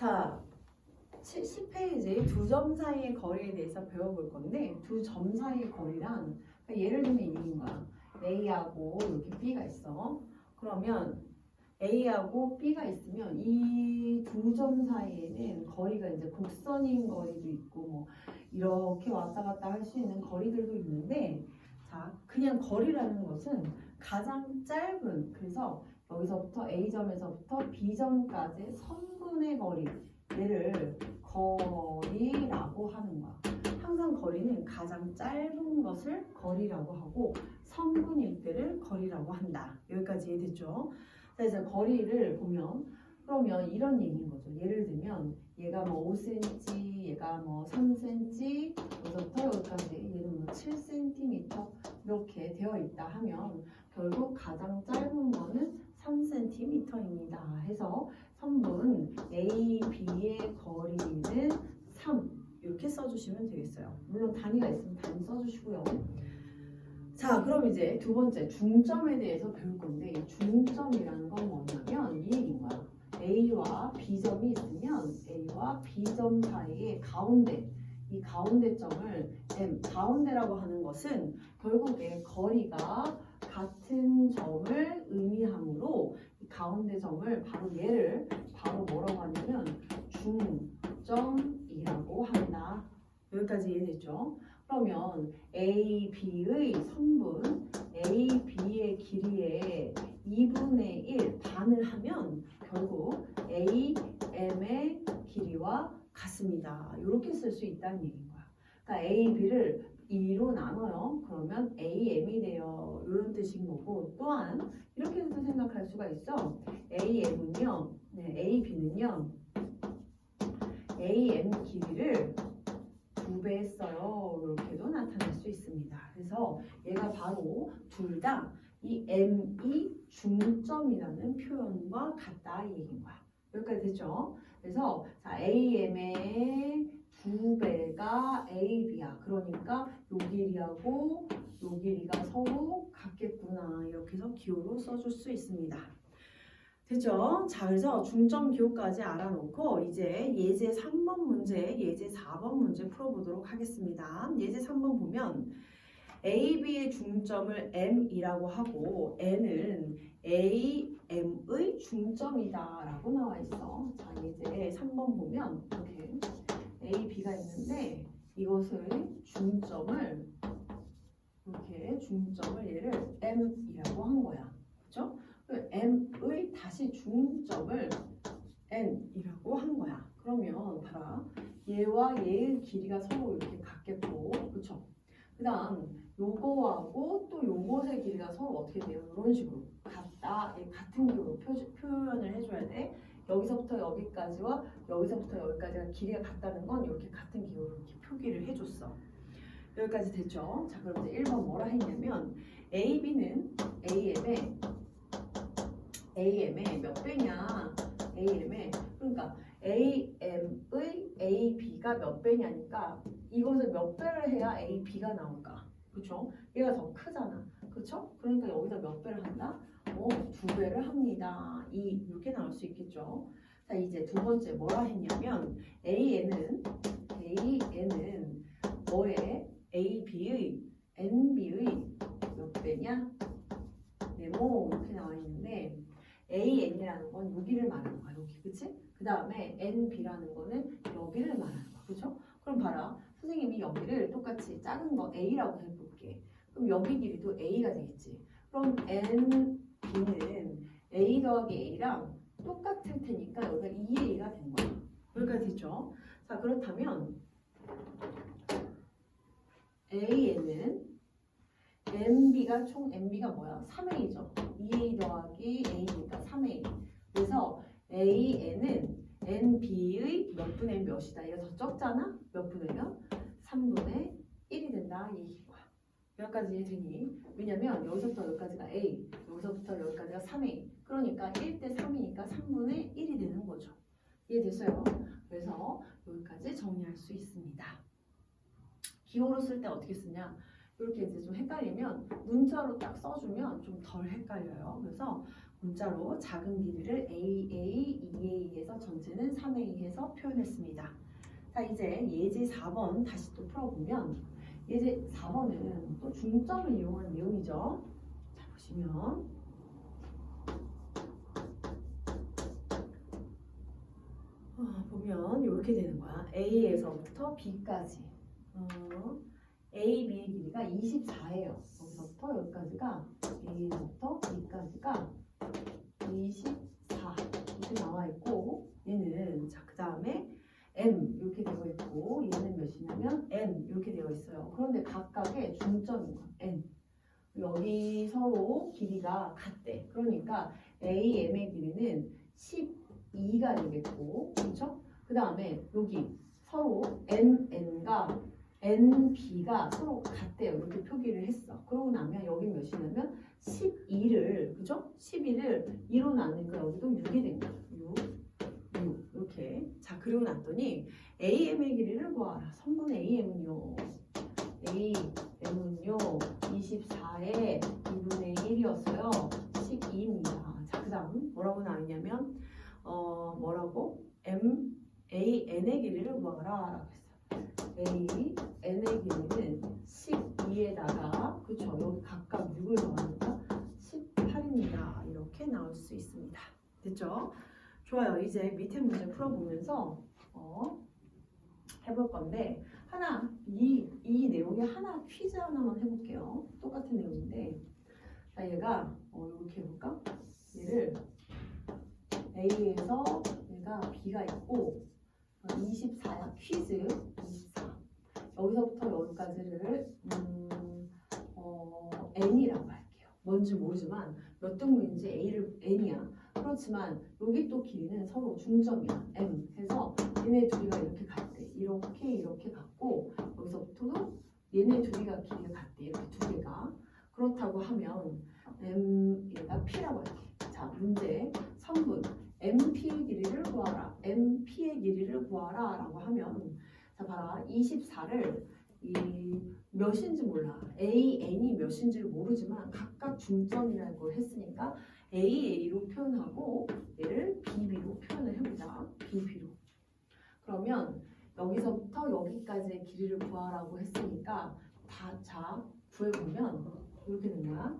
자, 10페이지 두 점 사이의 거리에 대해서 배워볼 건데 두 점 사이의 거리란 그러니까 예를 들면 이런 거야. A하고 이렇게 B가 있어. 그러면 A하고 B가 있으면 이 두 점 사이에는 거리가 이제 곡선인 거리도 있고 뭐 이렇게 왔다 갔다 할 수 있는 거리들도 있는데 자, 그냥 거리라는 것은 가장 짧은 그래서 여기서부터 A점에서부터 B점까지 선분의 거리 얘를 거리라고 하는 거야. 항상 거리는 가장 짧은 것을 거리라고 하고 선분일 때를 거리라고 한다. 여기까지 이해됐죠? 자, 이제 거리를 보면 그러면 이런 얘기인 거죠. 예를 들면 얘가 뭐 5cm, 얘가 뭐 3cm, 여기서부터 여기까지 얘는 뭐 7cm 이렇게 되어 있다 하면 결국 가장 짧은 거는 3cm입니다. 해서 선분 A, B의 거리는 3 이렇게 써주시면 되겠어요. 물론 단위가 있으면 단위 써주시고요. 자, 그럼 이제 두 번째 중점에 대해서 배울 건데 이 중점이라는 건 뭐냐면 이 얘기인 거야. A와 B점이 있으면 A와 B점 사이의 가운데 이 가운데점을 M, 가운데라고 하는 것은 결국에 거리가 같은 점을 의미하므로 이 가운데 점을 바로 얘를 바로 뭐라고 하냐면 중점이라고 한다. 여기까지 이해됐죠? 그러면 A, B의 선분 A, B의 길이의 2분의 1 반을 하면 결국 A, M의 길이와 같습니다. 이렇게 쓸 수 있다는 얘기인 거야. 그러니까 A, B를 2로 나눠요. 그러면 AM이 돼요. 이런 뜻인 거고 또한 이렇게도 생각할 수가 있어. AM은요, AB는요, AM 길이를 2배 했어요. 이렇게도 나타낼 수 있습니다. 그래서 얘가 바로 둘 다 이 M이 중점이라는 표현과 같다 이 얘기인 거야. 여기까지 됐죠? 그래서 자, AM의 2배가 AB야. 그러니까 요 길이하고 요 길이가 서로 같겠구나. 이렇게 해서 기호로 써줄 수 있습니다. 됐죠? 자, 그래서 중점 기호까지 알아놓고 이제 예제 3번 문제, 예제 4번 문제 풀어보도록 하겠습니다. 예제 3번 보면 A, B의 중점을 M이라고 하고 N은 A, M의 중점이다 라고 나와 있어. 자, 예제 3번 보면 이렇게 A, B가 있는데 이것의 중점을 이렇게 중점을 얘를 M이라고 한 거야. 그렇죠? M의 다시 중점을 N이라고 한 거야. 그러면 봐라. 얘와 얘의 길이가 서로 이렇게 같겠고, 그렇죠? 그 다음 요거하고 또 요것의 길이가 서로 어떻게 돼요? 이런 식으로 같다. 같은 기호로 표현을 해줘야 돼. 여기서부터 여기까지와 여기서부터 여기까지가 길이가 같다는 건 이렇게 같은 기호로 이렇게 표기를 해줬어. 여기까지 됐죠? 자, 그럼 이제 1번 뭐라 했냐면 AB는 AM의 몇 배냐? AM의 그러니까 AM의 AB가 몇 배냐니까 이것을 몇 배를 해야 AB가 나올까? 그렇죠? 얘가 더 크잖아. 그렇죠? 그러니까 여기다 몇 배를 한다? 2배를 합니다. 이렇게 나올 수 있겠죠? 자, 이제 두 번째 뭐라 했냐면 AN은 뭐의 AB의 NB의 몇 배냐? 네모 이렇게 나와 있는데 AN이라는 건 여기를 말하는 거야. 여기, 그치? 그 다음에 NB라는 거는 여기를 말하는 거야. 그쵸? 그럼 봐라. 선생님이 여기를 똑같이 작은 거 A라고 해볼게. 그럼 여기 길이도 A가 되겠지. 그럼 NB는 A 더하기 A랑 똑같을 테니까 여기가 2A가 된 거야. 여기까지 됐죠? 자, 그렇다면 AN은 MB가 총 MB가 뭐야? 3A죠. 2A 더하기 A니까 3A. 그래서 AN은 NB의 몇 분의 몇이다. 얘가 더 적잖아? 몇 분의 몇? 3분의 1이 된다. 이 얘기인 거야. 여기까지 이해되니? 왜냐면 여기서부터 여기까지가 A, 여기서부터 여기까지가 3A. 그러니까 1대 3이니까 3분의 1이 되는 거죠. 이해됐어요? 그래서 여기까지 정리할 수 있습니다. 기호로 쓸 때 어떻게 쓰냐? 이렇게 이제 좀 헷갈리면 문자로 딱 써주면 좀 덜 헷갈려요. 그래서 문자로 작은 길이를 AA, 2A에서 전체는 3A에서 표현했습니다. 자, 이제 예제 4번 다시 또 풀어보면 예제 4번은 또 중점을 이용한 내용이죠. 자, 보시면 보면 이렇게 되는 거야. A에서부터 B까지 A, B의 길이가 24예요. 여기서부터 여기까지가 A에서부터 B까지가 24 이렇게 나와 있고 얘는 자, 그 다음에 M 이렇게 되어 있고 얘는 몇이냐면 N 이렇게 되어 있어요. 그런데 각각의 중점인 거야. N 여기 서로 길이가 같대. 그러니까 AM의 길이는 12가 되겠고 그렇죠? 그 다음에 여기 서로 NN과 NB가 서로 같대요. 이렇게 표기를 했어. 그러고 나면 여기 몇이냐면 12를 그죠? 12를 2로 나누니까 여기도 6이 된 거야. 6 이렇게. 자, 그리고 났더니 AM의 길이를 구하라. 성분 AM은요. AM은요. 24의 2분의 1이었어요. 12입니다. 자, 그 다음 뭐라고 나왔냐면 뭐라고? AN의 길이를 구하라 라고 했어. AN의 길이는 12에다가 그쵸? 여기 각각 6을 더하니까 18입니다. 이렇게 나올 수 있습니다. 됐죠? 좋아요. 이제 밑에 문제 풀어보면서 해볼 건데 이 내용에 하나 퀴즈 하나만 해볼게요. 똑같은 내용인데 자, 얘가 이렇게 해볼까? 얘를 A에서 얘가 B가 있고 24야. 퀴즈 24 여기서부터 여기까지를 N이라고 할게요. 뭔지 모르지만 몇 등분인지 N이야. 그렇지만 여기 또 길이는 서로 중점이야. M 해서 얘네 둘이가 이렇게 같대. 이렇게 같고 여기서부터도 얘네 둘이가 길이가 같대. 이렇게 두 개가. 그렇다고 하면 얘가 P라고 할게. 자, 문제 성분 MP의 길이를 구하라. MP의 길이를 구하라 라고 하면 자, 봐라. 24를 몇인지 몰라. AN이 몇인지를 모르지만 각각 중점이라는 걸 했으니까 AA로 표현하고 얘를 BB로 표현을 해보자. BB로. 그러면 여기서부터 여기까지의 길이를 구하라고 했으니까 자, 구해보면 이렇게 되는 거야.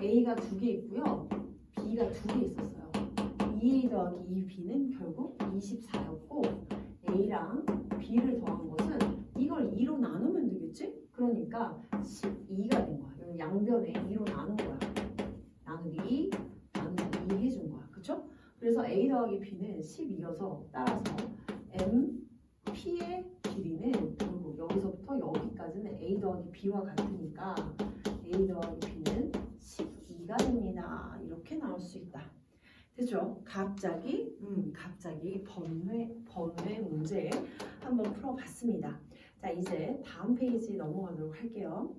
A가 2개 있고요. B가 2개 있었어요. 2A 더하기 2B는 결국 24였고 A랑 B를 더한 것은 이걸 2로 나누면 되겠지? 그러니까 12가 된 거야. 여기 양변에 2로 나눈 거야. 나누기 해준 거야. 그쵸? 그래서 A 더하기 B는 12여서 따라서 MP의 길이는 결국 여기서부터 여기까지는 A 더하기 B와 같으니까 A 더하기 B는 12가 됩니다. 이렇게 나올 수 있다. 됐죠? 갑자기 번외 문제 한번 풀어봤습니다. 자, 이제 다음 페이지 넘어가도록 할게요.